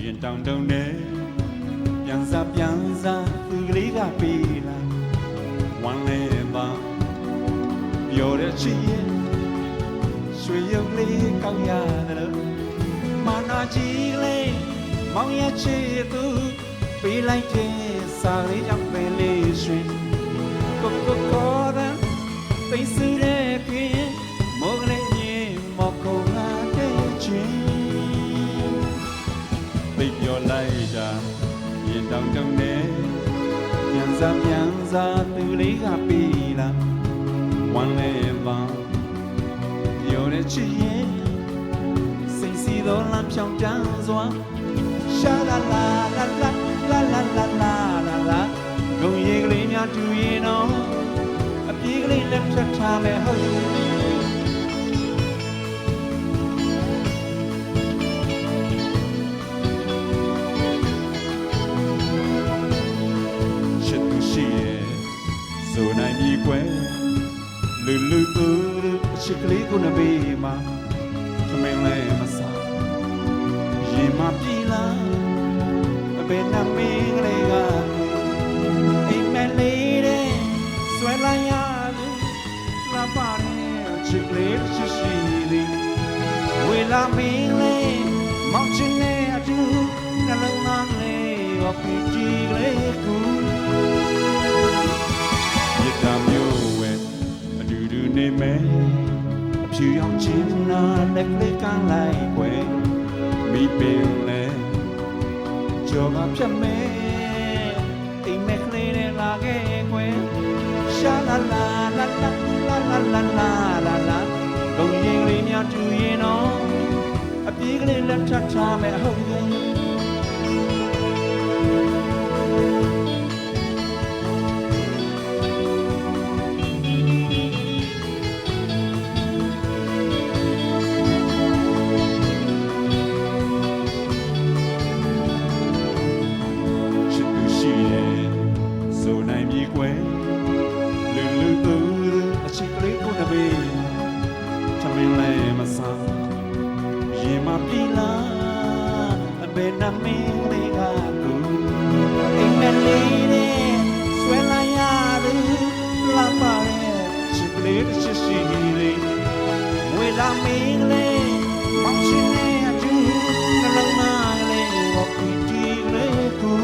ရင်တောင်တုံနဲ့ပြန်စားသူကလေးကပေးလာဝမ်းလဲပါပြောတဲ့ချစ်ရဲ့ရွှေရုပ်လေးကောင်းရတယ်လို့မာနာကြီးလေးမောင်ရဲ့ချစ်သူပေးလိုက်တဲ့စာလေးကြောင့်ပဲလေးရွှင်ကိုကောတဲ့သိစုတဲ့ပြင်းမောကလေးမြင်မောကုန်းလာတဲ့ချင်းသိပြောလိုက်တာရင်တောင်တုံနဲ့ပြန်စားသူလေးကပေးလာဝမ်းလဲပါပြောတဲ့ချစ်ရဲ့စိတ်စီတော်လမ်းဖြောင်းတန်းစွာရှာလာလာလာလာလာလာလာလာလာဂုံရီကလေးများတူရင်တော့အပြေးကလေးလက်ထပ်ထားမယ်ဟုတ်ချစ်သူရှိရဲ့ဆိုနိုင်ပြီကွယ်လူအချစ်ကလေးကိုနဘေးမှာထမင်းလဲမစားရင်မပြေလာအဘယ်နှမင်းကလေးကအိမ်မက်လေးတဲ့ဆွဲလိုက်ရလို့လာပါနဲ့ချစ်ကလေးရှိသည်ဝေလာမင်းလေးမောင်ချင်းနဲ့အတူနှလုံးသားလေးကိုပြကြည့်လေးကူရတာမျိုးဝဲအတူတူနေမယ်အဖြူရောင်ချင်းနာလက်ကလေးကလိုက်ွယ်မိပင်လဲကြောကဖြတ်မဲအိမ်မက်ကလေးနဲ့လာခဲ့ကွယ်ရှာလာလာလာလာလာလာလာလာလာဂုံရင်လေးများတူရင်တော့အပြေးကလေးလက်ထပ်ထားမယ်ဟုတ်ရဲ့ရင်မပြေလာအဘယ်နှမင်းလေးကသူအိမ်မက်လေးနဲ့ဆွဲလိုက်ရလို့လာပါရဲ့ချစ်ကလေးတစ်ချစ်ရှိလေးဝေလာမင်းလေးမောင်ချင်းနဲ့အတူနှလုံးသားလေးကိုကြည့်ကြည့်လေးကူ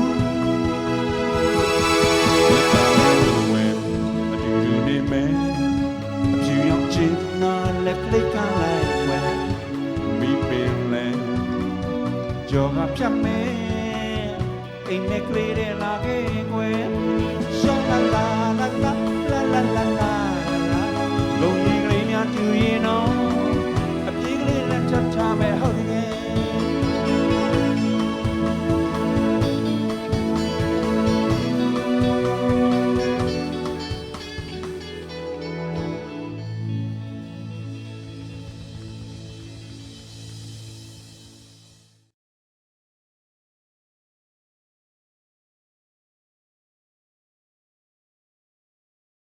ဝေလာဝဲအတူတူနေမယ်အဖြူရောင်ချင်နာလက်ကလေးကလိုက်ဝဲကြောကဖြတ်မဲအိမ်မက်ကလေးတဲ့လာခဲ့ကွယ်ရှာလာလာလာလာလာလာ